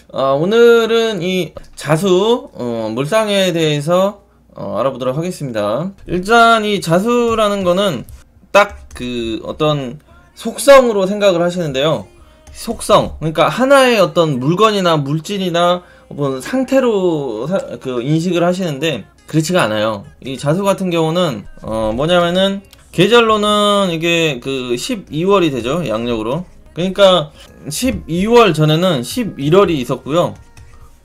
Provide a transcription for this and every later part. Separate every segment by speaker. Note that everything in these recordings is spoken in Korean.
Speaker 1: 오늘은 이 자수 물상에 대해서 알아보도록 하겠습니다. 일단 이 자수라는 거는 딱 그 어떤 속성으로 생각을 하시는데요. 속성, 그러니까 하나의 어떤 물건이나 물질이나 어떤 상태로 인식을 하시는데 그렇지가 않아요. 이 자수 같은 경우는 뭐냐면은 계절로는 이게 그 12월이 되죠, 양력으로. 그러니까 12월 전에는 11월이 있었고요.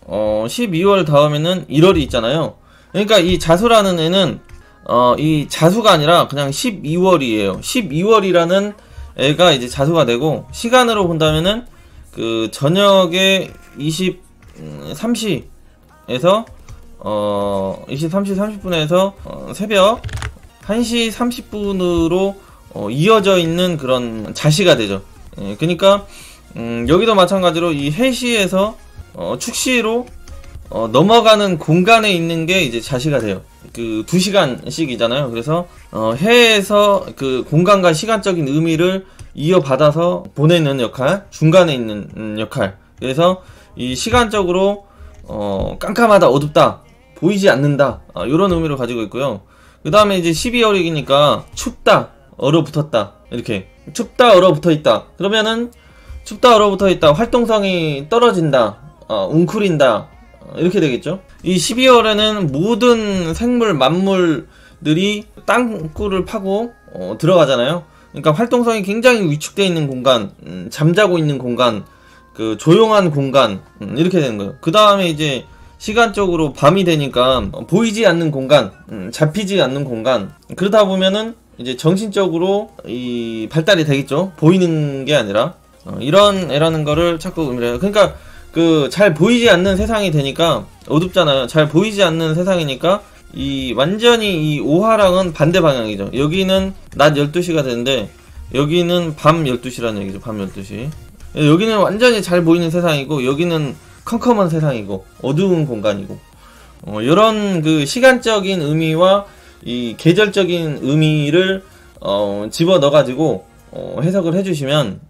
Speaker 1: 12월 다음에는 1월이 있잖아요. 그러니까 이 자수라는 애는 이 자수가 아니라 그냥 12월이에요. 12월이라는 애가 이제 자수가 되고, 시간으로 본다면은 그 저녁에 23시에서 23시 30분에서 새벽 1시 30분으로 이어져 있는 그런 자시가 되죠. 그러니까 여기도 마찬가지로 이 해시에서 축시로 넘어가는 공간에 있는 게 이제 자시가 돼요. 그 2시간씩이잖아요. 그래서 해에서 그 공간과 시간적인 의미를 이어받아서 보내는 역할, 중간에 있는 역할. 그래서 이 시간적으로 깜깜하다, 어둡다, 보이지 않는다, 이런 의미를 가지고 있고요. 그 다음에 이제 12월이니까 춥다, 얼어붙었다, 이렇게 춥다, 얼어붙어있다. 그러면은 춥다, 얼어붙어있다, 활동성이 떨어진다, 웅크린다, 이렇게 되겠죠. 이 12월에는 모든 생물, 만물들이 땅굴을 파고 들어가잖아요. 그러니까 활동성이 굉장히 위축되어 있는 공간, 잠자고 있는 공간, 그 조용한 공간, 이렇게 되는 거예요. 그 다음에 이제 시간적으로 밤이 되니까 보이지 않는 공간, 잡히지 않는 공간. 그러다 보면은 이제 정신적으로 이 발달이 되겠죠. 보이는 게 아니라 이런 애라는 거를 자꾸 의미를 해요. 그러니까 그 잘 보이지 않는 세상이 되니까 어둡잖아요. 잘 보이지 않는 세상이니까 이 완전히 이 오화랑은 반대 방향이죠. 여기는 낮 12시가 되는데 여기는 밤 12시라는 얘기죠. 밤 12시. 여기는 완전히 잘 보이는 세상이고 여기는 컴컴한 세상이고 어두운 공간이고, 이런 그 시간적인 의미와 이 계절적인 의미를 집어 넣어가지고 해석을 해주시면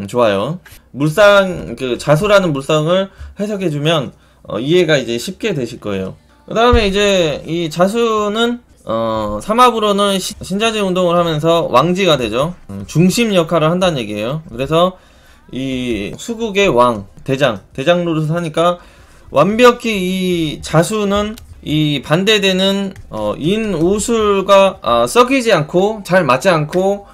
Speaker 1: 좋아요. 물상, 그 자수라는 물상을 해석해주면 이해가 이제 쉽게 되실 거예요. 그 다음에 이제 이 자수는 삼합으로는 신자지 운동을 하면서 왕지가 되죠. 중심 역할을 한다는 얘기예요. 그래서 이 수국의 왕, 대장 노릇을 하니까 완벽히 이 자수는 이 반대되는 인오술과 썩이지 않고 잘 맞지 않고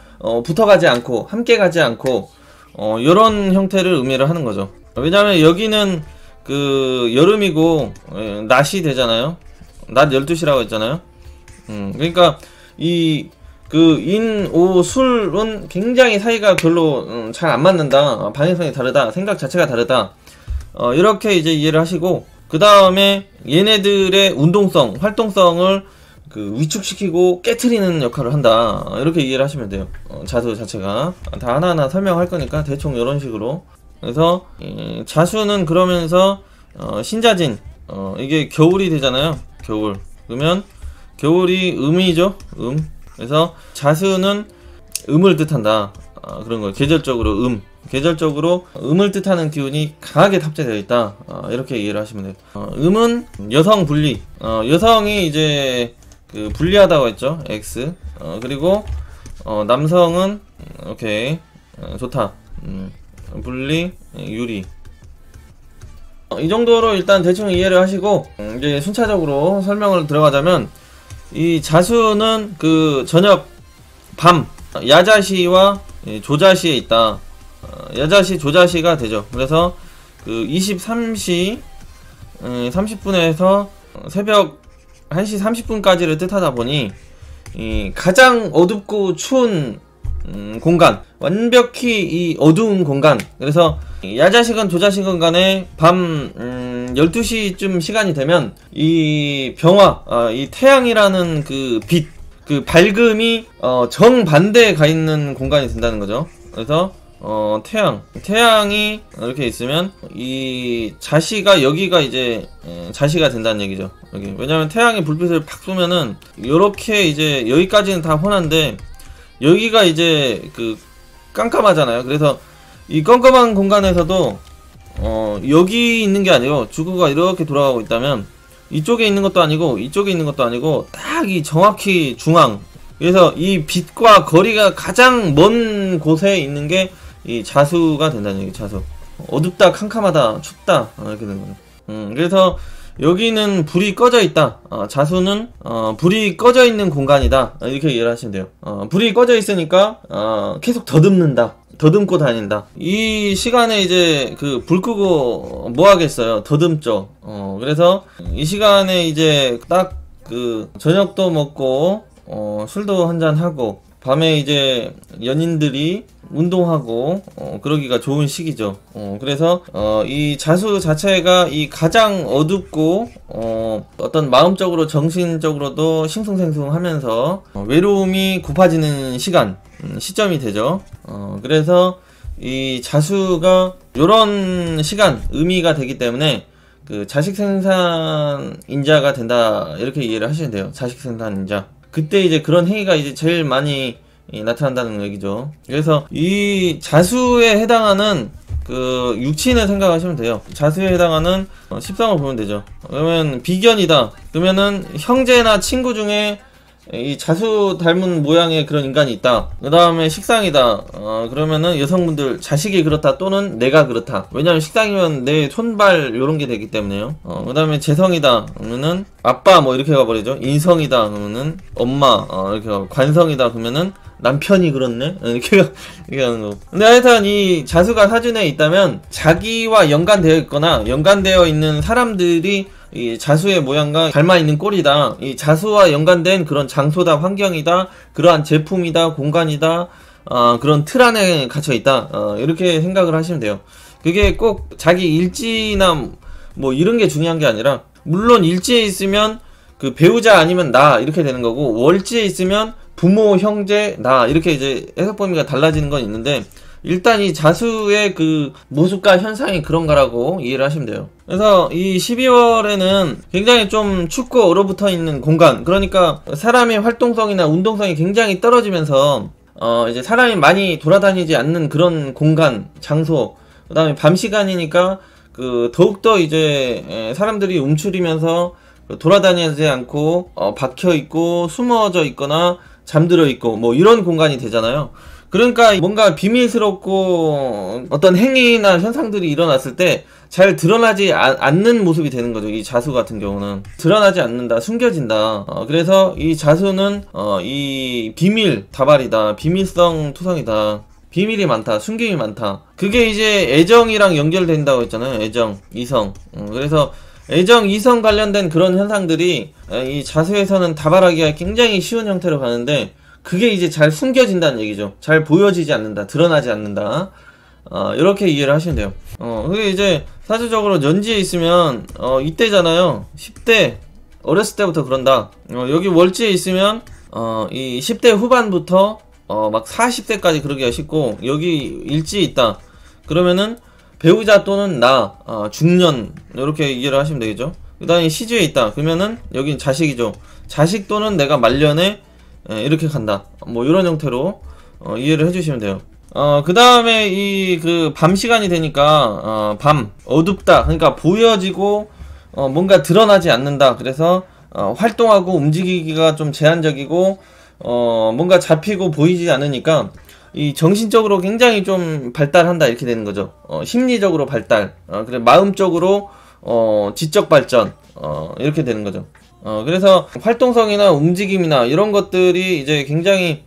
Speaker 1: 붙어가지 않고 함께 가지 않고 요런 형태를 의미를 하는 거죠. 왜냐면 여기는 그 여름이고 낮이 되잖아요. 낮 12시라고 했잖아요. 그러니까 이 그 인오술은 굉장히 사이가 별로 잘 안 맞는다, 방향성이 다르다, 생각 자체가 다르다, 이렇게 이제 이해를 하시고, 그 다음에 얘네들의 운동성, 활동성을 그 위축시키고 깨트리는 역할을 한다, 이렇게 이해를 하시면 돼요. 자수 자체가 다 하나하나 설명할 거니까 대충 이런 식으로. 그래서 자수는 그러면서 신자진, 이게 겨울이 되잖아요. 겨울. 그러면 겨울이 음이죠. 그래서 자수는 음을 뜻한다, 그런 거예요. 계절적으로 계절적으로 음을 뜻하는 기운이 강하게 탑재되어 있다, 이렇게 이해를 하시면 돼요. 음은 여성 분리, 여성이 이제 그 분리하다고 했죠. X. 그리고 남성은 오케이, 좋다, 분리, 유리. 이 정도로 일단 대충 이해를 하시고, 이제 순차적으로 설명을 들어가자면, 이 자수는 그 저녁 밤 야자시와 조자시에 있다. 야자시 조자시가 되죠. 그래서 그 23시 30분에서 새벽 1시 30분까지를 뜻하다 보니 이 가장 어둡고 추운 공간, 완벽히 이 어두운 공간. 그래서 야자시건 조자시건 간에 밤 12시쯤 시간이 되면 이 병화, 이 태양이라는 그 빛, 그 밝음이 정반대에 가 있는 공간이 된다는 거죠. 그래서 태양이 이렇게 있으면 이 자시가, 여기가 이제 자시가 된다는 얘기죠. 여기. 왜냐면 태양이 불빛을 팍 쏘면은 요렇게 이제 여기까지는 다 혼한데 여기가 이제 그 깜깜하잖아요. 그래서 이 깜깜한 공간에서도 여기 있는 게 아니고 지구가 이렇게 돌아가고 있다면 이쪽에 있는 것도 아니고 이쪽에 있는 것도 아니고 딱 이 정확히 중앙, 그래서 이 빛과 거리가 가장 먼 곳에 있는 게 이 자수가 된다는 얘기. 자수. 어둡다, 캄캄하다, 춥다, 이렇게 되는 거죠. 그래서 여기는 불이 꺼져 있다. 자수는 불이 꺼져 있는 공간이다. 이렇게 이해를 하시면 돼요. 불이 꺼져 있으니까 계속 더듬는다. 더듬고 다닌다. 이 시간에 이제 그 불 끄고 뭐 하겠어요? 더듬죠. 그래서 이 시간에 이제 딱 그 저녁도 먹고 술도 한잔 하고 밤에 이제 연인들이 운동하고 그러기가 좋은 시기죠. 그래서 이 자수 자체가 이 가장 어둡고 어떤 마음적으로 정신적으로도 싱숭생숭하면서 외로움이 고파지는 시간, 시점이 되죠. 그래서 이 자수가 요런 시간 의미가 되기 때문에 그 자식 생산 인자가 된다, 이렇게 이해를 하시면 돼요. 자식 생산 인자. 그때 이제 그런 행위가 이제 제일 많이 나타난다는 얘기죠. 그래서 이 자수에 해당하는 그 육친을 생각하시면 돼요. 자수에 해당하는 십상을 보면 되죠. 그러면 비견이다. 그러면은 형제나 친구 중에 이 자수 닮은 모양의 그런 인간이 있다. 그 다음에 식상이다. 그러면은 여성분들 자식이 그렇다 또는 내가 그렇다. 왜냐면 식상이면 내 손발 요런 게 되기 때문에요. 그 다음에 재성이다. 그러면은 아빠 뭐 이렇게 가버리죠. 인성이다. 그러면은 엄마. 이렇게 가고. 관성이다. 그러면은 남편이 그렇네? 이렇게 하는 거. 근데 하여튼 이 자수가 사준에 있다면 자기와 연관되어 있거나 연관되어 있는 사람들이 이 자수의 모양과 닮아있는 꼴이다. 이 자수와 연관된 그런 장소다, 환경이다, 그러한 제품이다, 공간이다, 그런 틀 안에 갇혀있다. 이렇게 생각을 하시면 돼요. 그게 꼭 자기 일지나 뭐 이런 게 중요한 게 아니라, 물론 일지에 있으면 그 배우자 아니면 나 이렇게 되는 거고, 월지에 있으면 부모, 형제, 나 이렇게 이제 해석 범위가 달라지는 건 있는데, 일단 이 자수의 그 모습과 현상이 그런 거라고 이해를 하시면 돼요. 그래서 이 12월에는 굉장히 좀 춥고 얼어붙어 있는 공간, 그러니까 사람의 활동성이나 운동성이 굉장히 떨어지면서 이제 사람이 많이 돌아다니지 않는 그런 공간, 장소, 그 다음에 밤 시간이니까 그 더욱더 이제 사람들이 움츠리면서 돌아다니지 않고 박혀 있고 숨어져 있거나 잠들어 있고 뭐 이런 공간이 되잖아요. 그러니까 뭔가 비밀스럽고 어떤 행위나 현상들이 일어났을 때 잘 드러나지 않는 모습이 되는 거죠. 이 자수 같은 경우는 드러나지 않는다, 숨겨진다. 그래서 이 자수는 이 비밀 다발이다, 비밀성 투성이다, 비밀이 많다, 숨김이 많다. 그게 이제 애정이랑 연결된다고 했잖아요. 애정, 이성. 그래서 애정, 이성 관련된 그런 현상들이 이 자수에서는 다발하기가 굉장히 쉬운 형태로 가는데, 그게 이제 잘 숨겨진다는 얘기죠. 잘 보여지지 않는다, 드러나지 않는다. 이렇게 이해를 하시면 돼요. 그게 이제 사주적으로 연지에 있으면 이때잖아요. 10대 어렸을 때부터 그런다. 여기 월지에 있으면 이 10대 후반부터 막 40대까지 그러기가 쉽고, 여기 일지에 있다 그러면은 배우자 또는 나 중년 이렇게 이해를 하시면 되겠죠. 그 다음에 시주에 있다 그러면은 여긴 자식이죠. 자식 또는 내가 말년에 이렇게 간다. 뭐 이런 형태로 이해를 해주시면 돼요. 그 다음에 이 그 밤 시간이 되니까 밤 어둡다. 그러니까 보여지고 뭔가 드러나지 않는다. 그래서 활동하고 움직이기가 좀 제한적이고 뭔가 잡히고 보이지 않으니까 이 정신적으로 굉장히 좀 발달한다, 이렇게 되는 거죠. 심리적으로 발달, 그래 마음적으로 지적 발전, 이렇게 되는 거죠. 그래서 활동성이나 움직임이나 이런 것들이 이제 굉장히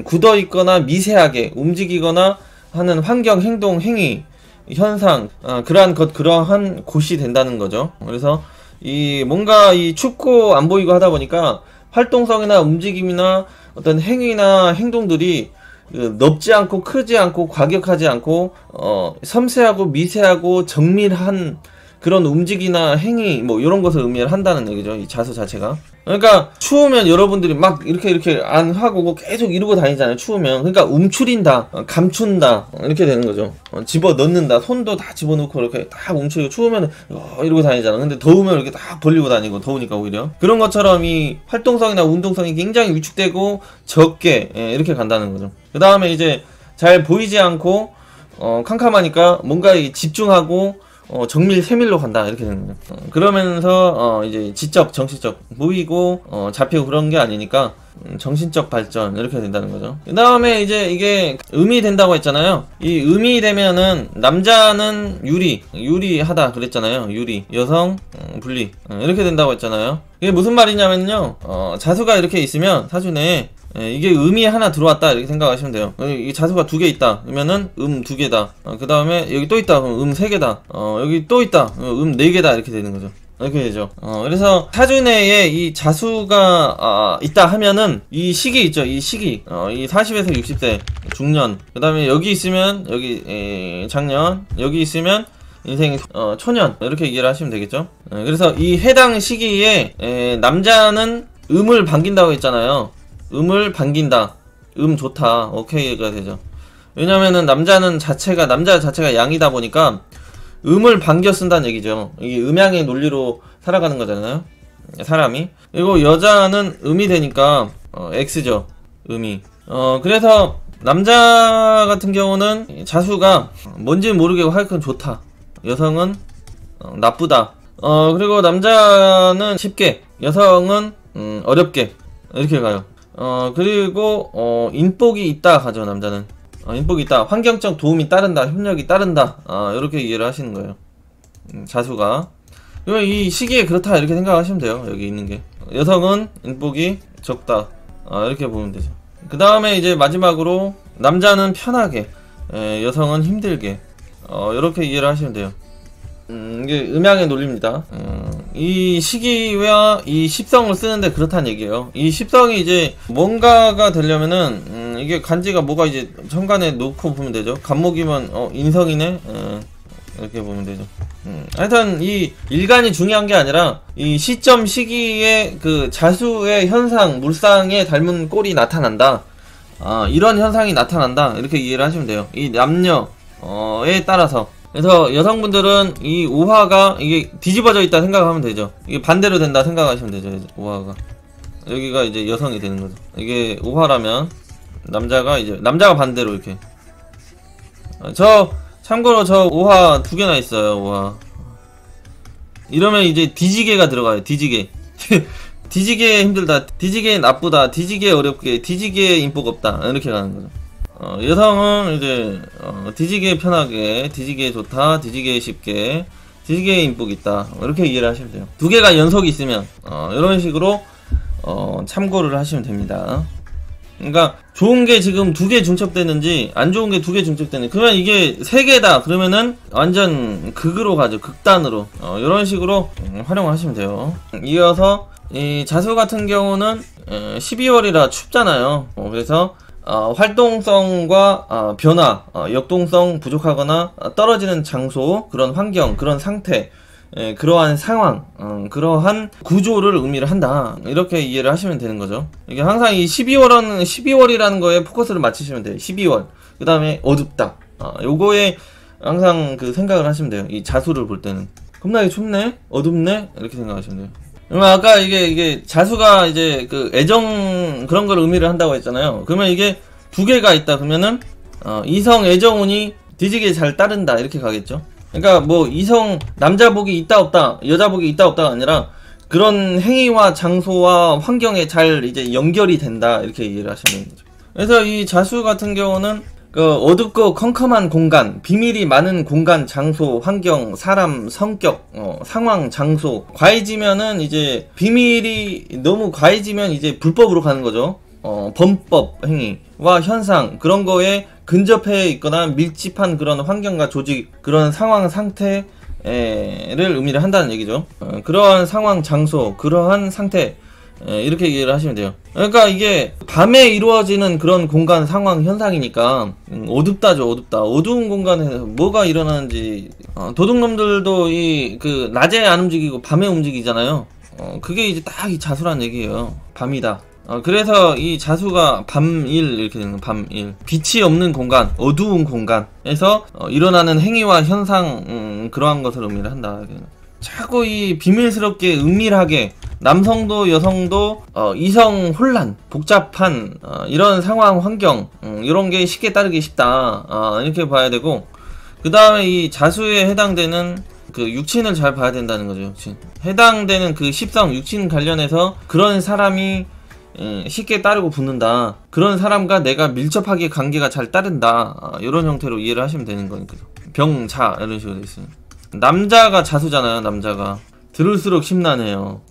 Speaker 1: 굳어 있거나 미세하게 움직이거나 하는 환경, 행동, 행위, 현상, 그러한 곳이 된다는 거죠. 그래서 이 뭔가 이 춥고 안 보이고 하다 보니까 활동성이나 움직임이나 어떤 행위나 행동들이 넓지 않고 크지 않고 과격하지 않고 섬세하고 미세하고 정밀한 그런 움직이나 행위 뭐 이런 것을 의미를 한다는 얘기죠. 이 자수 자체가. 그러니까 추우면 여러분들이 막 이렇게 안 하고 계속 이러고 다니잖아요. 추우면. 그러니까 움츠린다, 감춘다, 이렇게 되는 거죠. 집어 넣는다, 손도 다 집어넣고 이렇게 딱 움츠리고, 추우면 이러고 다니잖아. 근데 더우면 이렇게 딱 벌리고 다니고, 더우니까 오히려 그런 것처럼 이 활동성이나 운동성이 굉장히 위축되고 적게 이렇게 간다는 거죠. 그 다음에 이제 잘 보이지 않고 캄캄하니까 뭔가 집중하고 정밀 세밀로 간다 이렇게 되는 거죠. 그러면서 이제 지적 정신적 모이고 잡히고 그런 게 아니니까 정신적 발전 이렇게 된다는 거죠. 그 다음에 이제 이게 음이 된다고 했잖아요. 이 음이 되면은 남자는 유리하다 그랬잖아요. 유리 여성 분리 이렇게 된다고 했잖아요. 이게 무슨 말이냐면요, 자수가 이렇게 있으면 사준에 이게 음이 하나 들어왔다 이렇게 생각하시면 돼요. 이 자수가 2개 있다 그러면은 2개다. 그 다음에 여기 또 있다 그러면 3개다. 여기 또 있다 4개다 이렇게 되는 거죠. 이렇게 되죠. 그래서 사주내에 이 자수가 있다 하면은 이 시기 있죠. 이 시기 이 40에서 60세 중년, 그 다음에 여기 있으면 여기 장년, 여기 있으면 인생 초년 이렇게 이해를 하시면 되겠죠. 그래서 이 해당 시기에 남자는 음을 반긴다고 했잖아요. 음을 반긴다, 좋다, 오케이가 되죠. 왜냐면은 남자 자체가 양이다 보니까 음을 반겨 쓴다는 얘기죠. 이게 음양의 논리로 살아가는 거잖아요, 사람이. 그리고 여자는 음이 되니까 X죠, 음이. 그래서 남자 같은 경우는 자수가 뭔지 모르게 하여튼 좋다, 여성은 나쁘다. 그리고 남자는 쉽게, 여성은 어렵게 이렇게 가요. 그리고 인복이 있다 가죠. 남자는 인복이 있다, 환경적 도움이 따른다, 협력이 따른다, 이렇게 이해를 하시는 거예요, 자수가. 그러면 이 시기에 그렇다 이렇게 생각하시면 돼요. 여기 있는 게 여성은 인복이 적다, 이렇게 보면 되죠. 그 다음에 이제 마지막으로 남자는 편하게, 여성은 힘들게, 이렇게 이해를 하시면 돼요. 이게 음양의 논리입니다. 이 시기와 이 십성을 쓰는데 그렇다는 얘기예요. 이 십성이 이제 뭔가가 되려면은 이게 간지가 뭐가 이제 천간에 놓고 보면 되죠. 간목이면 인성이네, 이렇게 보면 되죠. 하여튼 이 일간이 중요한 게 아니라 이 시점 시기에 그 자수의 현상, 물상에 닮은 꼴이 나타난다, 이런 현상이 나타난다 이렇게 이해를 하시면 돼요. 이 남녀에 따라서. 그래서 여성분들은 이 오화가 이게 뒤집어져 있다 생각하면 되죠. 이게 반대로 된다 생각하시면 되죠. 오화가 여기가 이제 여성이 되는 거죠. 이게 오화라면 남자가 반대로 이렇게. 참고로 저 오화 2개나 있어요. 오화 이러면 이제 뒤지게가 들어가요. 뒤지게. 뒤지게 힘들다, 뒤지게 나쁘다, 뒤지게 어렵게, 뒤지게 인복 없다 이렇게 가는 거죠. 여성은 이제 뒤지게 편하게, 뒤지게 좋다, 뒤지게 쉽게, 뒤지게 인복 있다 이렇게 이해를 하시면 돼요. 2개가 연속이 있으면 이런 식으로 참고를 하시면 됩니다. 그러니까 좋은 게 지금 2개 중첩되는지 안 좋은 게 2개 중첩되는지, 그러면 이게 3개다 그러면은 완전 극으로 가죠. 극단으로. 이런 식으로 활용하시면 돼요. 이어서 이 자수 같은 경우는 12월이라 춥잖아요. 그래서 활동성과 변화, 역동성 부족하거나 떨어지는 장소, 그런 환경, 그런 상태, 그러한 상황, 그러한 구조를 의미를 한다 이렇게 이해를 하시면 되는 거죠. 이게 항상 이 12월이라는 거에 포커스를 맞추시면 돼요. 12월 그 다음에 어둡다, 요거에 항상 그 생각을 하시면 돼요. 이 자수를 볼 때는 겁나게 춥네, 어둡네 이렇게 생각하시면 돼요. 아까 이게 자수가 이제 그 애정 그런 걸 의미를 한다고 했잖아요. 그러면 이게 2개가 있다 그러면은 이성 애정운이 뒤지게 잘 따른다 이렇게 가겠죠. 그러니까 뭐 이성 남자복이 있다 없다, 여자복이 있다 없다가 아니라 그런 행위와 장소와 환경에 잘 이제 연결이 된다 이렇게 이해를 하시면 되는 거죠. 그래서 이 자수 같은 경우는 그 어둡고 컴컴한 공간, 비밀이 많은 공간, 장소, 환경, 사람, 성격, 상황, 장소. 과해지면은 이제 비밀이 너무 과해지면 이제 불법으로 가는 거죠. 범법 행위와 현상, 그런 거에 근접해 있거나 밀집한 그런 환경과 조직, 그런 상황, 상태를 의미를 한다는 얘기죠. 그러한 상황, 장소, 그러한 상태, 이렇게 이해를 하시면 돼요. 그러니까 이게 밤에 이루어지는 그런 공간, 상황, 현상이니까 어둡다죠. 어둡다. 어두운 공간에서 뭐가 일어나는지, 도둑놈들도 그 낮에 안 움직이고 밤에 움직이잖아요. 그게 이제 딱 이 자수란 얘기예요. 밤이다. 그래서 이 자수가 밤일 이렇게 되는 거예요. 밤일. 빛이 없는 공간, 어두운 공간에서 일어나는 행위와 현상, 그러한 것을 의미를 한다. 자꾸 이 비밀스럽게 은밀하게 남성도 여성도 이성 혼란, 복잡한 이런 상황 환경 이런 게 쉽게 따르기 쉽다 이렇게 봐야 되고, 그 다음에 이 자수에 해당되는 그 육친을 잘 봐야 된다는 거죠. 육친 해당되는 그 십성 육친 관련해서 그런 사람이 쉽게 따르고 붙는다, 그런 사람과 내가 밀접하게 관계가 잘 따른다, 이런 형태로 이해를 하시면 되는 거니까요. 병자 이런 식으로 돼 있어요. 남자가 자수잖아요. 남자가 들을수록 심란해요.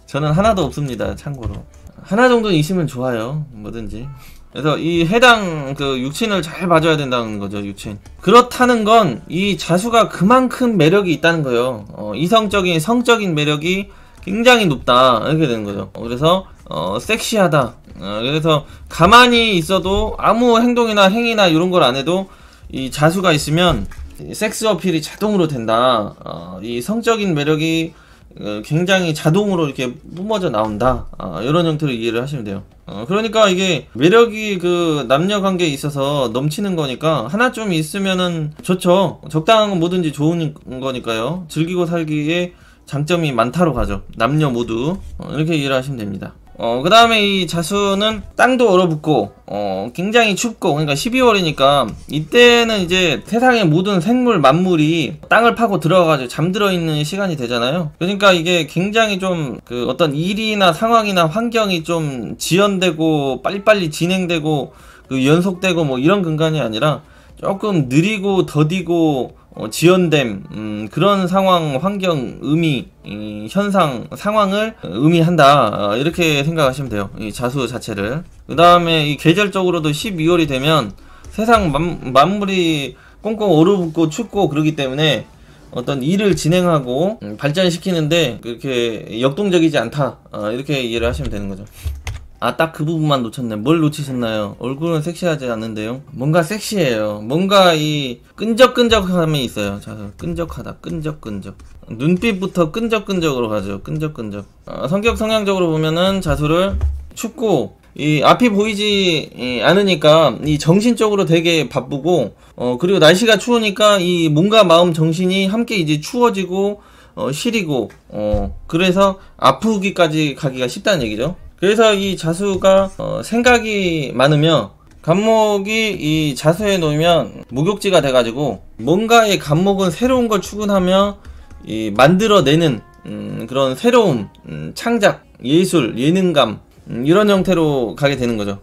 Speaker 1: 저는 하나도 없습니다. 참고로 하나 정도는 있으면 좋아요. 뭐든지. 그래서 이 해당 그 육친을 잘 봐줘야 된다는 거죠. 육친. 그렇다는 건 이 자수가 그만큼 매력이 있다는 거예요. 이성적인 성적인 매력이 굉장히 높다 이렇게 되는 거죠. 그래서 섹시하다. 그래서 가만히 있어도 아무 행동이나 행위나 이런 걸 안 해도 이 자수가 있으면 섹스 어필이 자동으로 된다. 이 성적인 매력이 굉장히 자동으로 이렇게 뿜어져 나온다. 이런 형태로 이해를 하시면 돼요. 그러니까 이게 매력이 그 남녀 관계에 있어서 넘치는 거니까 하나 좀 있으면은 좋죠. 적당한 건 뭐든지 좋은 거니까요. 즐기고 살기에 장점이 많다로 가죠. 남녀 모두. 이렇게 이해를 하시면 됩니다. 그 다음에 이 자수는 땅도 얼어붙고 굉장히 춥고, 그러니까 12월이니까 이때는 이제 세상의 모든 생물 만물이 땅을 파고 들어가가지고 잠들어 있는 시간이 되잖아요. 그러니까 이게 굉장히 좀 그 어떤 일이나 상황이나 환경이 좀 지연되고 빨리빨리 진행되고 그 연속되고 뭐 이런 근간이 아니라 조금 느리고 더디고 지연됨, 그런 상황, 환경, 의미, 현상, 상황을 의미한다. 이렇게 생각하시면 돼요. 이 자수 자체를. 그 다음에 이 계절적으로도 12월이 되면 세상 만물이 꽁꽁 얼어붙고 춥고 그러기 때문에 어떤 일을 진행하고 발전시키는데 그렇게 역동적이지 않다. 이렇게 이해를 하시면 되는 거죠. 딱 그 부분만 놓쳤네. 뭘 놓치셨나요? 얼굴은 섹시하지 않는데요. 뭔가 섹시해요. 뭔가 이 끈적끈적함이 있어요. 자수 끈적하다. 끈적끈적. 눈빛부터 끈적끈적으로 가죠. 끈적끈적. 성격 성향적으로 보면은 자수를 춥고 이 앞이 보이지 않으니까 이 정신적으로 되게 바쁘고, 그리고 날씨가 추우니까 이 몸과 마음 정신이 함께 이제 추워지고 시리고 그래서 아프기까지 가기가 쉽다는 얘기죠. 그래서 이 자수가 생각이 많으며 간목이 이 자수에 놓이면 목욕지가 돼가지고 뭔가의 간목은 새로운 걸 추구하며 이 만들어내는 그런 새로움, 창작, 예술, 예능감, 이런 형태로 가게 되는 거죠.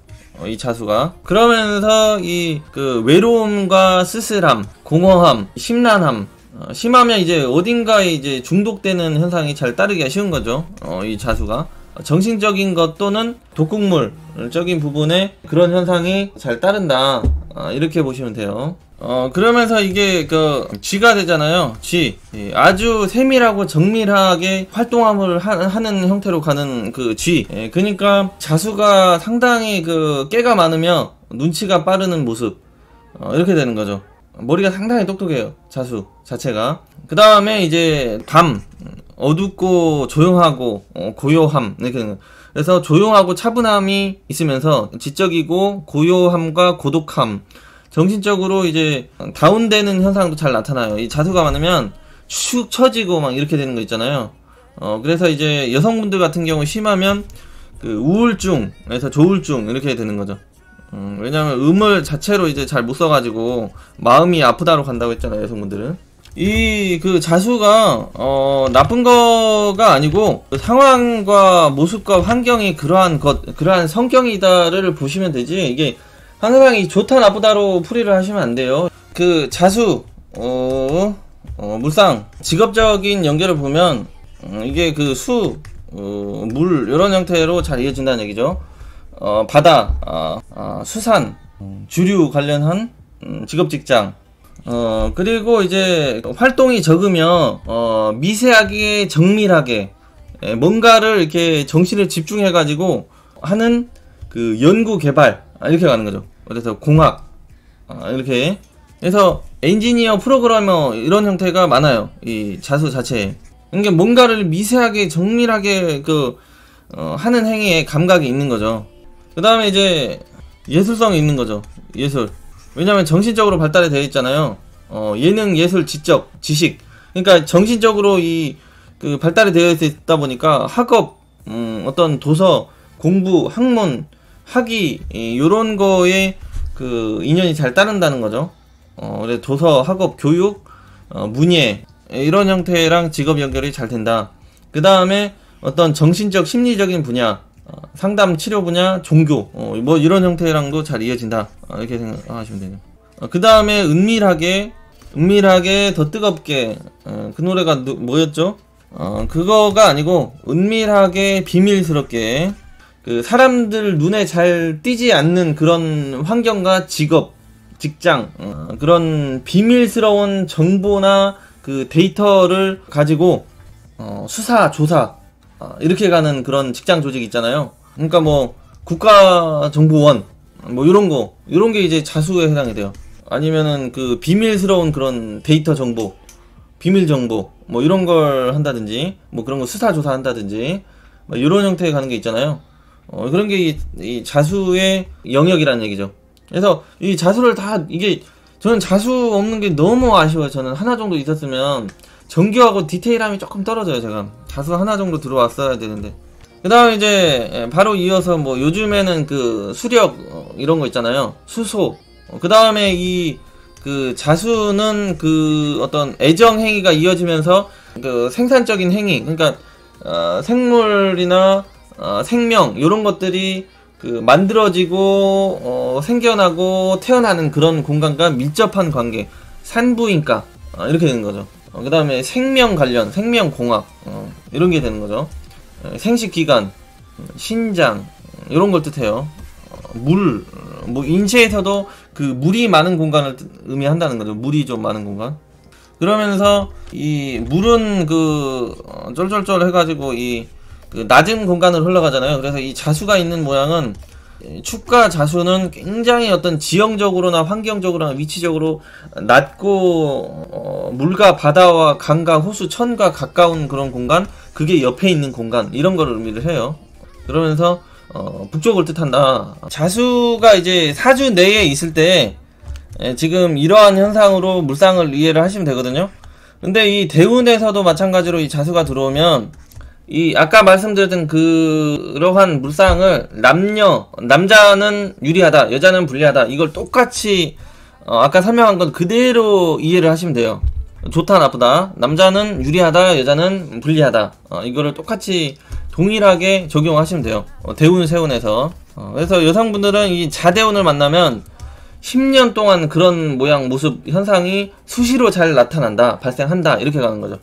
Speaker 1: 이 자수가. 그러면서 이 그 외로움과 쓸쓸함, 공허함, 심란함, 심하면 이제 어딘가에 이제 중독되는 현상이 잘 따르기가 쉬운 거죠. 이 자수가. 정신적인 것 또는 독극물적인 부분에 그런 현상이 잘 따른다. 이렇게 보시면 돼요. 그러면서 이게 그 쥐가 되잖아요. 쥐. 아주 세밀하고 정밀하게 활동함을 하는 형태로 가는 그 쥐. 그러니까 자수가 상당히 그 깨가 많으며 눈치가 빠르는 모습. 이렇게 되는 거죠. 머리가 상당히 똑똑해요. 자수 자체가. 그 다음에 이제 밤. 어둡고 조용하고 고요함. 이렇게. 그래서 조용하고 차분함이 있으면서 지적이고 고요함과 고독함, 정신적으로 이제 다운되는 현상도 잘 나타나요. 이 자수가 많으면 축 처지고 막 이렇게 되는 거 있잖아요. 그래서 이제 여성분들 같은 경우 심하면 그 우울증에서 조울증 이렇게 되는 거죠. 왜냐면 음을 자체로 이제 잘 못 써가지고 마음이 아프다로 간다고 했잖아요. 여성분들은. 이 그 자수가 나쁜 거가 아니고 상황과 모습과 환경이 그러한 성격이다를 보시면 되지, 이게 항상 이 좋다 나쁘다로 풀이를 하시면 안 돼요. 그 자수 물상 직업적인 연결을 보면 이게 그 물 이런 형태로 잘 이어진다는 얘기죠. 바다, 수산, 주류 관련한 직업 직장. 그리고 이제 활동이 적으며 미세하게 정밀하게 뭔가를 이렇게 정신을 집중해 가지고 하는 그 연구 개발, 이렇게 가는 거죠. 그래서 공학, 이렇게 해서 엔지니어, 프로그래머 이런 형태가 많아요. 이 자수 자체에. 그러니까 뭔가를 미세하게 정밀하게 하는 행위에 감각이 있는 거죠. 그 다음에 이제 예술성이 있는 거죠. 예술. 왜냐면 정신적으로 발달이 되어 있잖아요. 예능, 예술, 지적, 지식. 그러니까 정신적으로 이 그 발달이 되어 있다 보니까 학업, 어떤 도서, 공부, 학문, 학위 요런 거에 그 인연이 잘 따른다는 거죠. 그래서 도서, 학업, 교육, 문예 이런 형태랑 직업 연결이 잘 된다. 그 다음에 어떤 정신적, 심리적인 분야, 상담, 치료 분야, 종교 뭐 이런 형태랑도 잘 이어진다. 이렇게 생각하시면 되죠. 그 다음에 은밀하게 더 뜨겁게 그 노래가 뭐였죠? 그거가 아니고 은밀하게 비밀스럽게 그 사람들 눈에 잘 띄지 않는 그런 환경과 직업, 직장 그런 비밀스러운 정보나 그 데이터를 가지고 수사, 조사 이렇게 가는 그런 직장 조직 있잖아요. 그러니까 뭐 국가정보원 뭐 이런 게 이제 자수에 해당이 돼요. 아니면은 그 비밀스러운 그런 데이터 정보, 비밀 정보 뭐 이런 걸 한다든지 뭐 그런 거 수사 조사 한다든지 뭐 이런 형태에 가는 게 있잖아요. 그런 게 이 자수의 영역이라는 얘기죠. 그래서 이 자수를 다 이게 저는 자수 없는 게 너무 아쉬워요. 저는 하나 정도 있었으면 정교하고 디테일함이 조금 떨어져요. 제가 자수 하나 정도 들어왔어야 되는데. 그 다음에 이제 바로 이어서 뭐 요즘에는 그 수력 이런 거 있잖아요. 수소. 그 다음에 이 그 자수는 그 어떤 애정 행위가 이어지면서 그 생산적인 행위, 그러니까 생물이나 생명 이런 것들이 그 만들어지고 생겨나고 태어나는 그런 공간과 밀접한 관계, 산부인과 이렇게 되는 거죠. 그 다음에 생명 관련, 생명공학 이런 게 되는 거죠. 생식기관, 신장 이런 걸 뜻해요. 물, 뭐 인체에서도 그 물이 많은 공간을 의미한다는 거죠. 물이 좀 많은 공간. 그러면서 이 물은 그 쫄쫄쫄 해가지고 이 그 낮은 공간을 흘러가잖아요. 그래서 이 자수가 있는 모양은 축과 자수는 굉장히 어떤 지형적으로나 환경적으로나 위치적으로 낮고 물과 바다와 강과 호수, 천과 가까운 그런 공간, 그게 옆에 있는 공간 이런 걸 의미를 해요. 그러면서 북쪽을 뜻한다. 자수가 이제 사주 내에 있을 때 지금 이러한 현상으로 물상을 이해를 하시면 되거든요. 근데 이 대운에서도 마찬가지로 이 자수가 들어오면 이 아까 말씀드렸던 그러한 물상을 남자는 유리하다, 여자는 불리하다, 이걸 똑같이 아까 설명한 건 그대로 이해를 하시면 돼요. 좋다 나쁘다, 남자는 유리하다, 여자는 불리하다, 이거를 똑같이 동일하게 적용하시면 돼요. 대운 세운에서. 그래서 여성분들은 이 자대운을 만나면 10년 동안 그런 모양 모습 현상이 수시로 잘 나타난다, 발생한다, 이렇게 가는 거죠.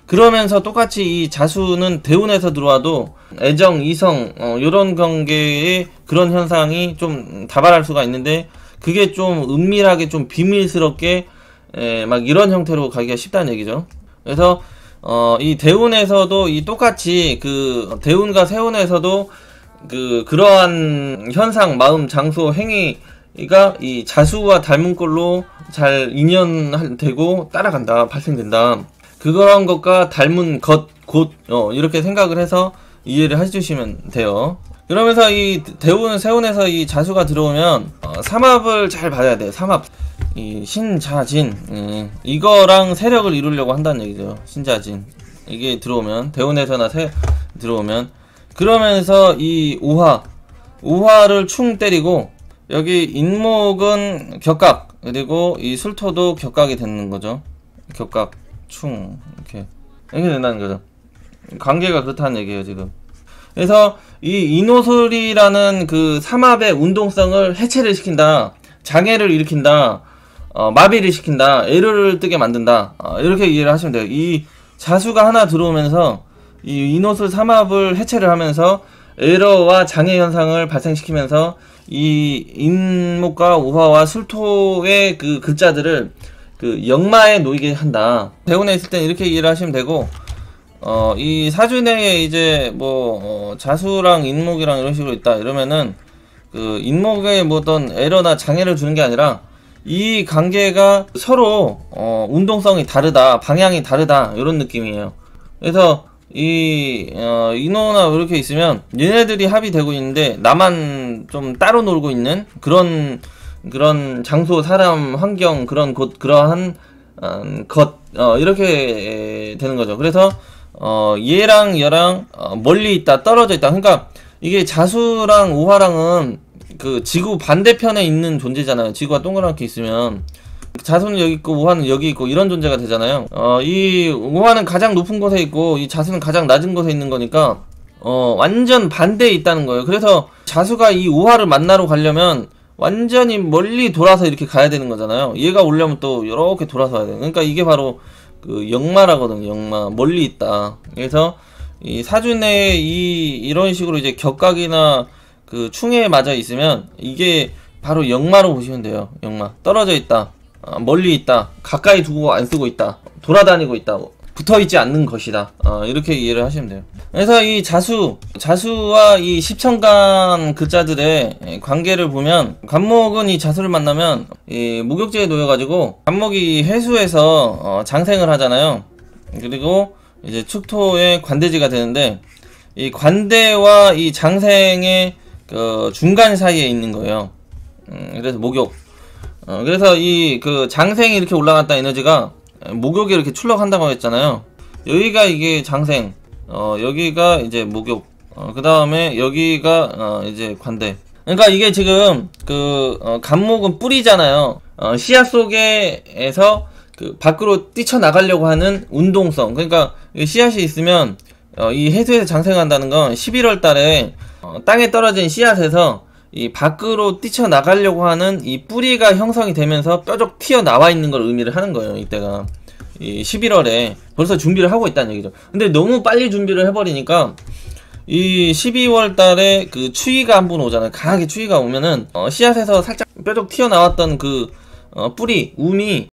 Speaker 1: 그러면서 똑같이 이 자수는 대운에서 들어와도 애정, 이성 요런 관계의 그런 현상이 좀 다발할 수가 있는데, 그게 좀 은밀하게 좀 비밀스럽게 막 이런 형태로 가기가 쉽다는 얘기죠. 그래서 이 대운에서도 이 똑같이 그 대운과 세운에서도 그러한 현상, 마음, 장소, 행위가 이 자수와 닮은 꼴로 잘 인연되고 따라간다, 발생된다. 그런 것과 닮은 것, 곳, 이렇게 생각을 해서 이해를 해주시면 돼요. 그러면서 이 대운, 세운에서 이 자수가 들어오면 삼합을 잘 받아야 돼요. 삼합. 이 신자진, 이거랑 세력을 이루려고 한다는 얘기죠. 신자진. 이게 들어오면, 대운에서나 들어오면. 그러면서 이 오화를 충 때리고, 여기 인목은 격각, 그리고 이 술토도 격각이 되는 거죠. 격각. 충 이렇게 된다는 거죠. 관계가 그렇다는 얘기예요 지금. 그래서 이 인호술이라는 그 삼합의 운동성을 해체를 시킨다, 장애를 일으킨다, 마비를 시킨다, 에러를 뜨게 만든다, 이렇게 이해를 하시면 돼요. 이 자수가 하나 들어오면서 이 인호술 삼합을 해체를 하면서 에러와 장애 현상을 발생시키면서 이 인목과 우화와 술토의 그 글자들을 그 역마에 놓이게 한다. 대운에 있을 땐 이렇게 이해를 하시면 되고, 이 사주 내에 이제 뭐 자수랑 인목이랑 이런 식으로 있다 이러면은 그 인목에 뭐 어떤 에러나 장애를 주는 게 아니라 이 관계가 서로 운동성이 다르다, 방향이 다르다, 이런 느낌이에요. 그래서 이 인호나 이렇게 있으면 얘네들이 합의되고 있는데 나만 좀 따로 놀고 있는 그런 장소, 사람, 환경, 그런 곳, 그러한 것 이렇게 되는 거죠. 그래서 얘랑 얘랑 멀리 있다, 떨어져 있다. 그러니까 이게 자수랑 우화랑은 그 지구 반대편에 있는 존재잖아요. 지구가 동그랗게 있으면 자수는 여기 있고 우화는 여기 있고 이런 존재가 되잖아요. 이 우화는 가장 높은 곳에 있고 이 자수는 가장 낮은 곳에 있는 거니까 완전 반대에 있다는 거예요. 그래서 자수가 이 우화를 만나러 가려면 완전히 멀리 돌아서 이렇게 가야 되는 거잖아요. 얘가 오려면 또 이렇게 돌아서 와야 돼요. 그러니까 이게 바로 그 역마라거든요. 역마, 멀리 있다. 그래서 이 사주내에 이런 식으로 이제 격각이나 그 충해에 맞아 있으면 이게 바로 역마로 보시면 돼요. 역마, 떨어져 있다, 멀리 있다, 가까이 두고 안 쓰고 있다, 돌아다니고 있다, 붙어있지 않는 것이다, 이렇게 이해를 하시면 돼요. 그래서 이 자수와 이 십천간 글자들의 관계를 보면, 간목은 이 자수를 만나면 이 목욕지에 놓여가지고 간목이 해수에서 장생을 하잖아요. 그리고 이제 축토의 관대지가 되는데, 이 관대와 이 장생의 그 중간 사이에 있는 거예요. 그래서 목욕. 그래서 이 그 장생이 이렇게 올라갔다 에너지가 목욕이 이렇게 출렁한다고 했잖아요. 여기가 이게 장생, 여기가 이제 목욕, 그 다음에 여기가 이제 관대. 그러니까 이게 지금 그 간목은 뿌리잖아요. 씨앗 속에서 그 밖으로 뛰쳐나가려고 하는 운동성. 그러니까 씨앗이 있으면 이 해수에서 장생한다는 건 11월 달에 땅에 떨어진 씨앗에서 이 밖으로 뛰쳐나가려고 하는 이 뿌리가 형성이 되면서 뾰족 튀어나와 있는 걸 의미를 하는 거예요. 이때가 이 11월에 벌써 준비를 하고 있다는 얘기죠. 근데 너무 빨리 준비를 해버리니까 이 12월 달에 그 추위가 한번 오잖아요. 강하게 추위가 오면은 씨앗에서 살짝 뾰족 튀어나왔던 그 뿌리, 움이